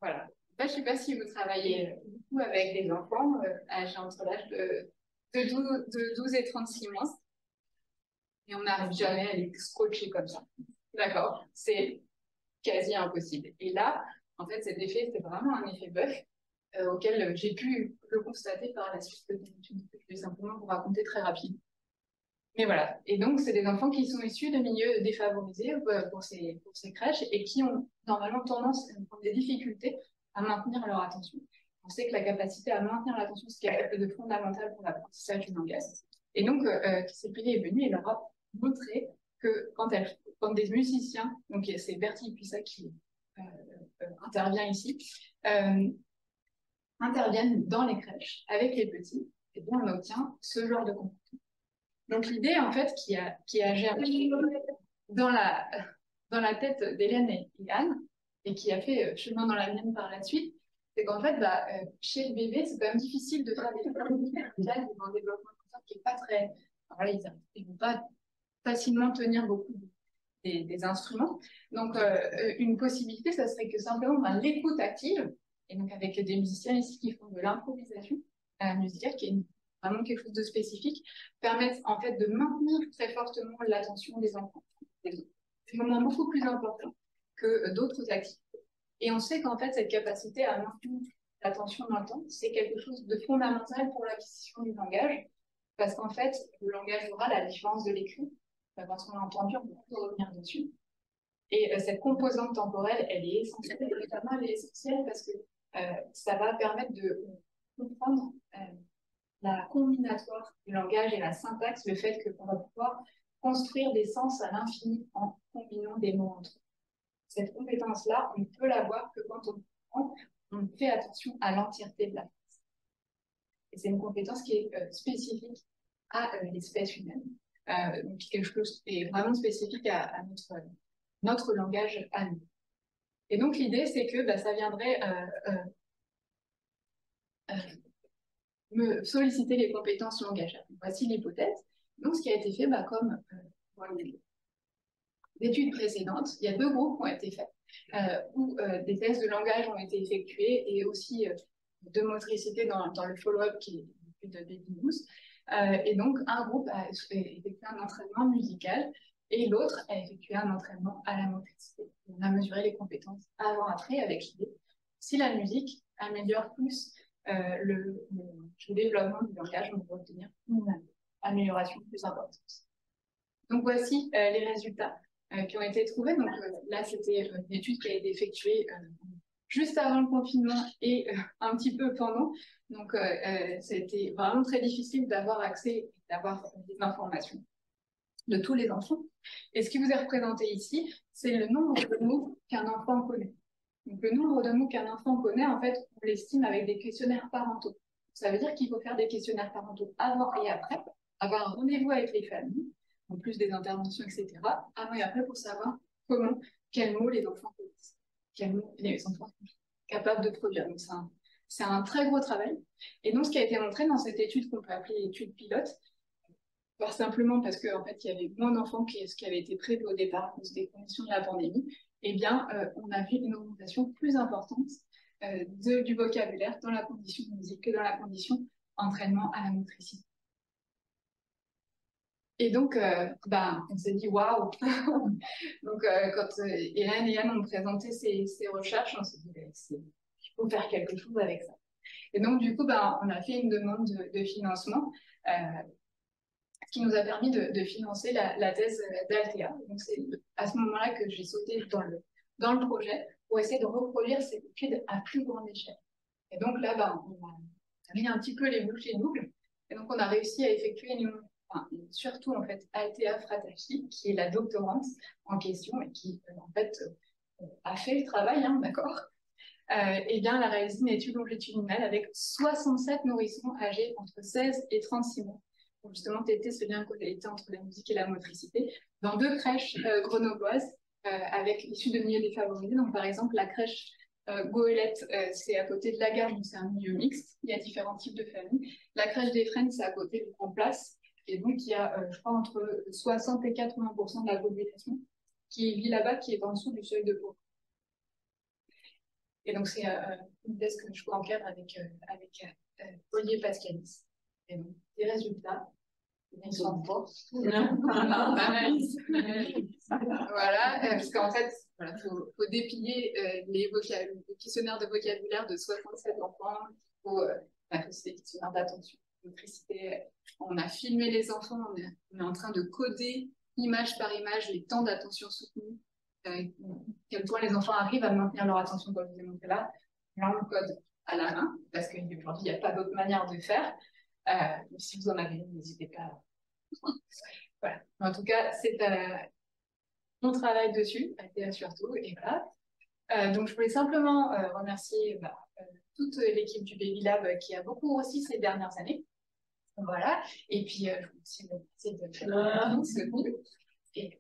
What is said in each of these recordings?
Voilà. En fait, je ne sais pas si vous travaillez beaucoup avec des enfants âgés entre l'âge de 12 et 36 mois, et on n'arrive jamais à les scotcher comme ça. D'accord? C'est quasi impossible. Et là, en fait, cet effet, c'est vraiment un effet bœuf auquel j'ai pu le constater par la suite de l'étude que je vais simplement vous raconter très rapide. Mais voilà. Et donc, c'est des enfants qui sont issus de milieux défavorisés pour ces crèches et qui ont normalement tendance à des difficultés à maintenir leur attention. On sait que la capacité à maintenir l'attention, c'est quelque chose de fondamental pour l'apprentissage du langage. Et donc, CPI est venu et leur a montré que quand des musiciens, donc c'est Bertie Puisat qui intervient ici, interviennent dans les crèches avec les petits, et bien on obtient ce genre de comportement. Donc l'idée, en fait, qui a germé dans la tête d'Hélène et Anne, et qui a fait chemin dans la mienne par la suite, c'est qu'en fait, chez le bébé, c'est quand même difficile de faire des choses dans un développement qui n'est pas très... Voilà, ils ne vont pas facilement tenir beaucoup des instruments. Donc, une possibilité, ça serait que simplement l'écoute active, et donc avec des musiciens ici qui font de l'improvisation musicale, qui est vraiment quelque chose de spécifique, permettent en fait de maintenir très fortement l'attention des enfants. C'est un moment beaucoup plus important que d'autres activités. Et on sait qu'en fait, cette capacité à maintenir l'attention dans le temps, c'est quelque chose de fondamental pour l'acquisition du langage, parce qu'en fait, le langage oral, à la différence de l'écrit, parce qu'on a entendu, on peut revenir dessus. Et cette composante temporelle, elle est essentielle, notamment elle est essentielle parce que ça va permettre de comprendre la combinatoire du langage et la syntaxe, le fait qu'on va pouvoir construire des sens à l'infini en combinant des mots entre eux. Cette compétence-là, on ne peut l'avoir que quand on fait attention à l'entièreté de la phrase. Et c'est une compétence qui est spécifique à l'espèce humaine. Donc quelque chose qui est vraiment spécifique à notre langage à nous. Et donc l'idée, c'est que ça viendrait me solliciter les compétences langagières. Voici l'hypothèse. Donc ce qui a été fait, comme pour les études précédentes, il y a deux groupes qui ont été faits, où des tests de langage ont été effectués et aussi de motricité dans le follow-up qui est l'étude de Baby Moose. Et donc un groupe a effectué un entraînement musical et l'autre a effectué un entraînement à la motricité. On a mesuré les compétences avant-après avec l'idée si la musique améliore plus le développement du langage, on peut obtenir une amélioration plus importante. Donc voici les résultats qui ont été trouvés. Donc là, c'était une étude qui a été effectuée juste avant le confinement et un petit peu pendant. Donc c'était vraiment très difficile d'avoir accès, d'avoir des informations de tous les enfants. Et ce qui vous est représenté ici, c'est le nombre de mots qu'un enfant connaît. Donc le nombre de mots qu'un enfant connaît, en fait, on l'estime avec des questionnaires parentaux. Ça veut dire qu'il faut faire des questionnaires parentaux avant et après, avoir un rendez-vous avec les familles, en plus des interventions, etc., avant et après pour savoir quels mots les enfants connaissent, quels mots les enfants sont capables de produire. Donc c'est un très gros travail. Et donc ce qui a été montré dans cette étude qu'on peut appeler l'étude pilote, simplement parce qu'en fait, il y avait moins d'enfants que ce qui avait été prévu au départ à cause des conditions de la pandémie, eh bien, on a vu une augmentation plus importante du vocabulaire dans la condition de musique que dans la condition entraînement à la motricité. Et donc, on s'est dit waouh. Donc, quand Hélène et Anne ont présenté ces recherches, on s'est dit il faut faire quelque chose avec ça. Et donc, du coup, on a fait une demande de financement. Ce qui nous a permis de financer la thèse d'Altea. Donc c'est à ce moment-là que j'ai sauté dans le projet pour essayer de reproduire cette étude à plus grande échelle. Et donc là, on a mis un petit peu les bouchées doubles. Et donc on a réussi à effectuer surtout en fait Altea Fratachi, qui est la doctorante en question et qui en fait a fait le travail, d'accord. Et bien, elle a réalisé une étude longitudinale avec 67 nourrissons âgés entre 16 et 36 mois pour justement tester ce lien causalité entre la musique et la motricité dans deux crèches grenobloises avec issues de milieux défavorisés. Donc, par exemple, la crèche Goélette, c'est à côté de la gare, donc c'est un milieu mixte. Il y a différents types de familles. La crèche des Fresnes, c'est à côté de Grand Place. Et donc, il y a, je crois, entre 60 et 80% de la population qui vit là-bas, qui est en dessous du seuil de pauvreté. Et donc, c'est une thèse que je co-encadre avec Olivier Pascalis. Et donc, des résultats. Ils sont forts. Voilà, parce qu'en fait, voilà, faut dépiler le questionnaire de vocabulaire de 67 enfants. Il faut c'est des questionnaires d'attention, motricité. On a filmé les enfants, on est en train de coder image par image les temps d'attention soutenue. Quel point les enfants arrivent à maintenir leur attention, comme je vous ai montré là. Là, on le code à la main, parce qu'aujourd'hui, il n'y a pas d'autre manière de faire. Si vous en avez, n'hésitez pas. Voilà. En tout cas, c'est mon travail dessus, surtout, et voilà. Donc, je voulais simplement remercier toute l'équipe du Baby Lab qui a beaucoup grossi ces dernières années. Voilà. Et puis, je vous aussi remercier de ce cours. Et je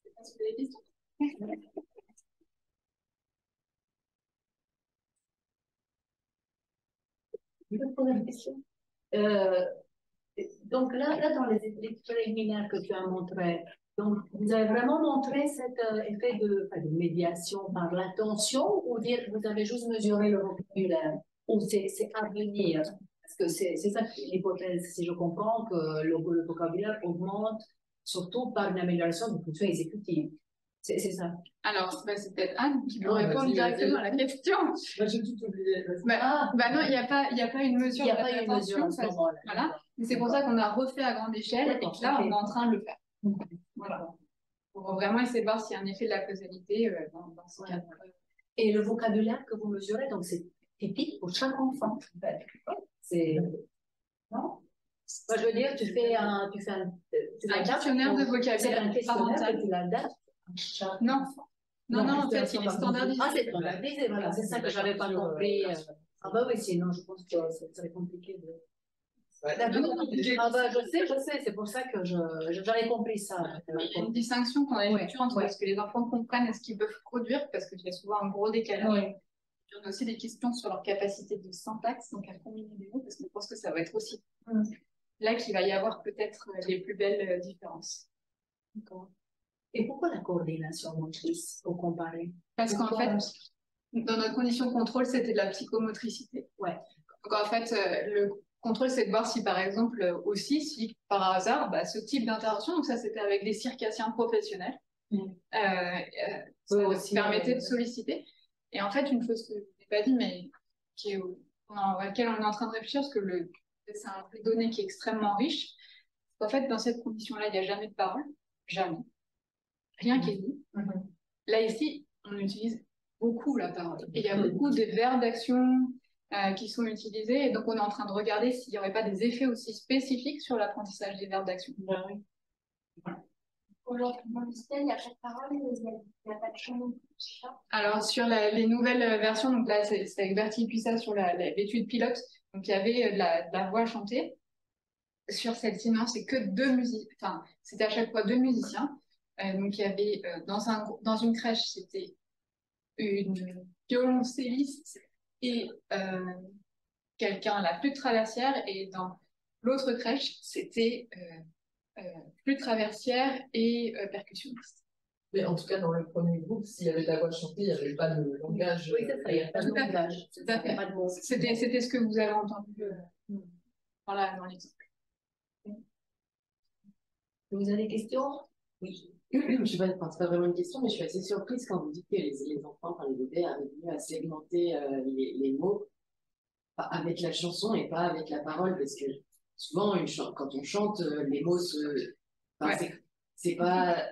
sais pas si vous avez des questions. Je peux poser une question. Donc là, dans les études préliminaires que tu as montrées, donc vous avez vraiment montré cet effet de médiation par l'attention, ou dire vous avez juste mesuré le vocabulaire, ou c'est à venir? Parce que c'est ça l'hypothèse, si je comprends, que le vocabulaire augmente surtout par une amélioration de fonction exécutive. C'est ça. Alors, c'est peut-être Anne qui peut répondre directement à la question. Moi, j'ai tout oublié. Non, il n'y a pas une mesure d'attention. Voilà. C'est pour ça qu'on a refait à grande échelle et que là, on est en train de le faire. Voilà. Pour vraiment essayer de voir s'il y a un effet de la causalité dans ce cas. Et le vocabulaire que vous mesurez, donc c'est typique pour chaque enfant. C'est... Non? Moi, je veux dire, tu fais un questionnaire de vocabulaire. C'est un questionnaire que tu l'adaptes. Non, en fait, il est standardisé. Ah, c'est standardisé, voilà, c'est ça que je n'avais pas compris. Ah bah oui, sinon je pense que c'est très compliqué de... Ah bah je sais, c'est pour ça que j'avais compris ça. Il y a une distinction qu'on a effectuée entre ce que les enfants comprennent et ce qu'ils peuvent produire, parce qu'il y a souvent un gros décalage. On a aussi des questions sur leur capacité de syntaxe, donc à combiner des mots, parce qu'on pense que ça va être aussi là qu'il va y avoir peut-être les plus belles différences. D'accord. Et pourquoi la coordination motrice, pour comparer? Parce qu'en fait, dans notre condition de contrôle, c'était de la psychomotricité. Ouais. Donc en fait, le contrôle, c'est de voir si par exemple aussi, si par hasard, ce type d'intervention, donc ça c'était avec des circassiens professionnels, ça aussi permettait de solliciter. Et en fait, une chose que je n'ai pas dit, mais à laquelle on est en train de réfléchir, parce que c'est un flux de données qui est extrêmement riche. En fait, dans cette condition-là, il n'y a jamais de parole, jamais. Rien qui est dit. Là, ici, on utilise beaucoup la parole. Et il y a beaucoup de verbes d'action qui sont utilisés. Et donc, on est en train de regarder s'il n'y aurait pas des effets aussi spécifiques sur l'apprentissage des verbes d'action. Voilà. Aujourd'hui, dans le système, il n'y a pas de parole, il n'y a pas de chant. Alors, sur les nouvelles versions, donc là, c'est avec Bertil Puissat sur l'étude pilote, donc il y avait de la voix chantée. Sur celle-ci, non, c'est que deux musiciens. Enfin, c'était à chaque fois deux musiciens. Donc, il y avait dans une crèche, c'était une violoncelliste et quelqu'un à la flûte traversière. Et dans l'autre crèche, c'était flûte traversière et percussionniste. Mais en tout cas, dans le premier groupe, s'il y avait de la voix chantée, il n'y avait pas de langage. Oui, c'est ça, il n'y a pas de langage. C'était ce que vous avez entendu dans l'exemple. Vous avez des questions? Oui. Je sais pas, c'est pas vraiment une question, mais je suis assez surprise quand vous dites que les enfants, enfin les bébés, arrivent mieux à segmenter les mots avec la chanson et pas avec la parole, parce que souvent, quand on chante, les mots c'est pas...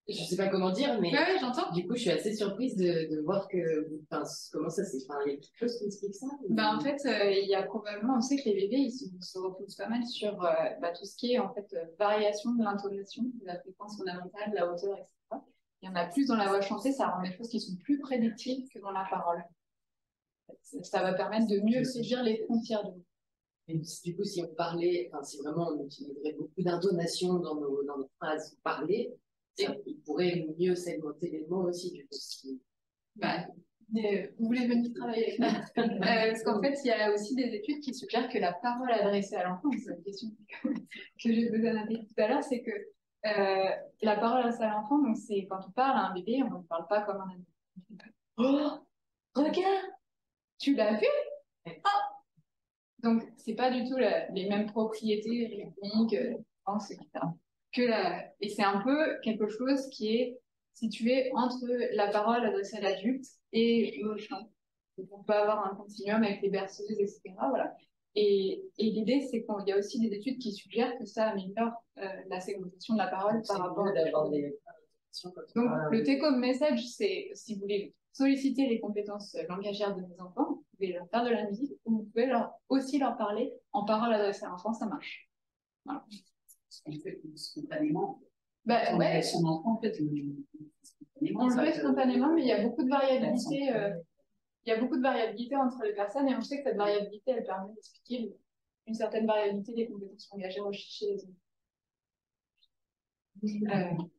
Je sais pas comment dire, mais j'entends. Du coup, je suis assez surprise de voir comment ça c'est. Enfin, il y a quelque chose qui explique ça. En fait, il y a probablement, on sait que les bébés, ils se reposent pas mal sur tout ce qui est en fait variation de l'intonation, de la fréquence fondamentale, de la hauteur, etc. Il y en a plus dans la voix chantée, ça rend des choses qui sont plus prédictives que dans la parole. Ça va permettre de mieux saisir les frontières de mots. Et du coup, si on parlait, si vraiment on utiliserait beaucoup d'intonation dans nos phrases parlées, il pourrait mieux segmenter les mots aussi, du coup. Vous voulez venir travailler avec nous parce qu'en fait, il y a aussi des études qui suggèrent que la parole adressée à l'enfant, c'est une question que j'ai besoin d'indiquer tout à l'heure, c'est que la parole adressée à l'enfant, donc c'est quand on parle à un bébé, on ne parle pas comme un adulte. Oh, Regarde! Tu l'as vu? Donc, c'est pas du tout les mêmes propriétés rythmiques, etc. Et c'est un peu quelque chose qui est situé entre la parole adressée à l'adulte et le chant. Donc, on peut avoir un continuum avec les berceuses, etc. Voilà. Et l'idée, c'est qu'il y a aussi des études qui suggèrent que ça améliore la segmentation de la parole par rapport à des... Donc, le take-home message, c'est si vous voulez solliciter les compétences langagières de vos enfants, vous pouvez leur faire de la musique ou vous pouvez aussi leur parler en parole adressée à l'enfant, ça marche. Voilà. On le fait spontanément. Bah, ouais. Son enfant, en fait, on le fait spontanément, mais il y a beaucoup de variabilité. Il y a beaucoup de variabilité entre les personnes et on sait que cette variabilité, elle permet d'expliquer une certaine variabilité des compétences langagères chez les enfants. Je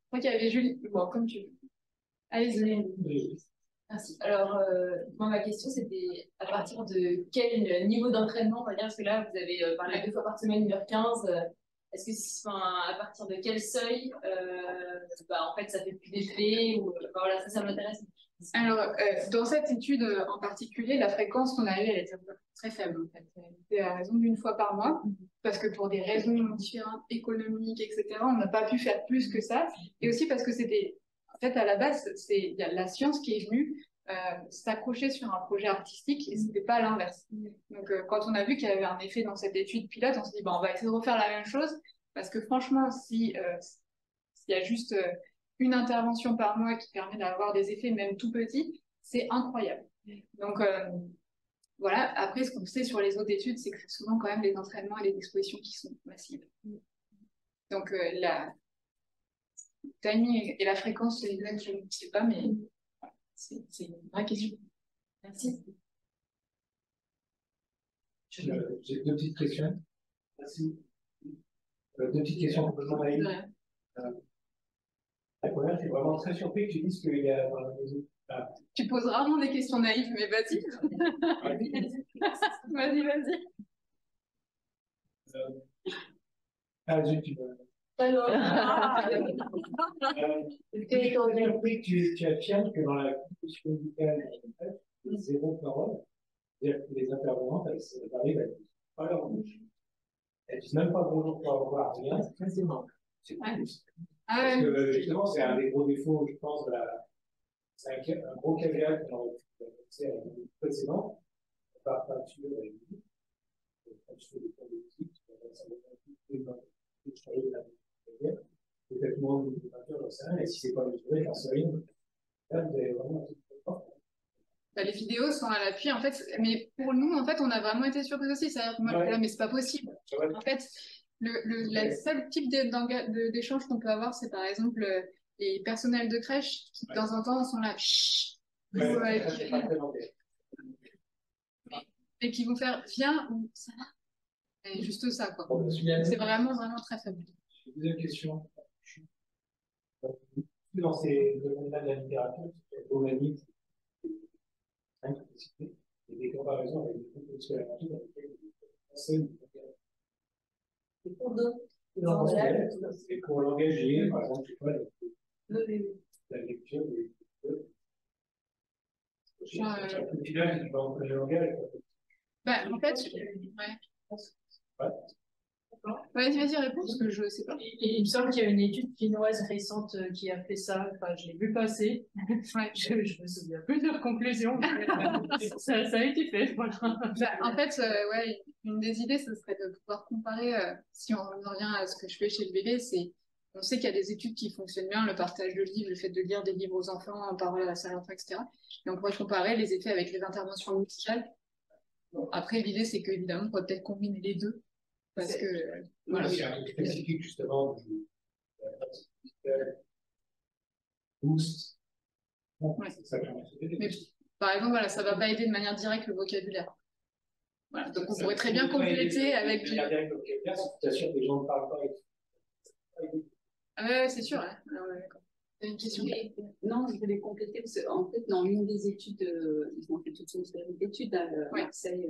crois qu'il y avait Julie. Bon, comme tu veux. Allez-y. Merci. Alors, moi, ma question, c'était à partir de quel niveau d'entraînement, on va dire, parce que là, vous avez parlé 2 fois par semaine, 1h15. Est-ce que, à partir de quel seuil, en fait, ça fait plus d'effet ou, voilà, ça m'intéresse. Alors, dans cette étude en particulier, la fréquence qu'on a eue, elle était très faible, en fait. Elle était à raison d'1 fois par mois, parce que pour des raisons différentes, économiques, etc., on n'a pas pu faire plus que ça. Et aussi parce que c'était, en fait, à la base, il y a la science qui est venue s'accrocher sur un projet artistique, et c'était pas l'inverse. Donc, quand on a vu qu'il y avait un effet dans cette étude pilote, on s'est dit, on va essayer de refaire la même chose, parce que franchement, s'il y a juste... une intervention par mois qui permet d'avoir des effets même tout petits, c'est incroyable. Donc voilà, après ce qu'on sait sur les autres études, c'est que c'est souvent quand même les entraînements et les expositions qui sont massives. Donc la timing et la fréquence, je ne sais pas, mais c'est une vraie question. Merci. J'ai 2 petites questions. Merci. 2 petites questions complètement naïves. La première, je suis vraiment très surpris que tu dises qu'il y a dans la maison. Tu poses rarement des questions naïves, mais vas-y. Vas-y. Zut, tu veux. Je suis surpris que tu affirmes que dans la composition musicale, il y a 0 parole. C'est-à-dire que les intervenantes, elles arrivent à dire pas leur bouche. Elles disent même pas bonjour pour avoir rien. C'est plus. Parce que justement, c'est un des gros défauts, je pense, c'est un gros caveat qu'on aurait pu annoncer à la vidéo précédente. Pas peinture et musique. Quand tu fais des cours de musique, tu vas savoir peut-être moins de peinture, j'en sais rien. Et si c'est pas mesuré, j'en sais rien. Là, vous avez vraiment un truc très fort. Les vidéos sont à l'appui, en fait, mais pour nous, en fait, on a vraiment été surpris aussi. C'est-à-dire que moi, là, mais c'est pas possible. En fait, le seul type d'échange qu'on peut avoir, c'est par exemple les personnels de crèche qui, de temps en temps, sont là, chut, et qui vont faire viens ou ça va. Et juste ça, quoi. C'est vraiment très faible. Deuxième question. Dans ces domaines-là de la littérature, l'humanité, il y a des comparaisons avec des groupes expérimentaux dans lesquels les cours langagiers, par exemple, je sais pas, la lecture des au final, tu vas en le langage. En fait, vas-y, réponds, parce que je sais pas. Il me semble qu'il y a une étude chinoise récente qui a fait ça. Enfin, je l'ai vu passer. Je me souviens plus de leur conclusion. ça a été fait. En fait, une des idées, ce serait de pouvoir comparer, si on revient à ce que je fais chez le bébé, on sait qu'il y a des études qui fonctionnent bien, le partage de livres, le fait de lire des livres aux enfants, en parole à la salle d'enfants, etc. Et on pourrait comparer les effets avec les interventions musicales. Bon, après, l'idée, c'est qu'évidemment, on pourrait peut-être combiner les deux. Parce que, voilà. C'est un truc spécifique, justement, du boost. Ouais. Mais, par exemple, voilà, ça ne va pas aider de manière directe le vocabulaire. Voilà, donc on pourrait très bien compléter avec du... Le vocabulaire, si tu t'assures que les gens ne parlent pas. Ah ouais, c'est sûr. Hein. Alors, d'accord. Une question? Non, je voulais compléter parce qu'en fait, dans une des études, ils ont fait toute une série d'études à Marseille,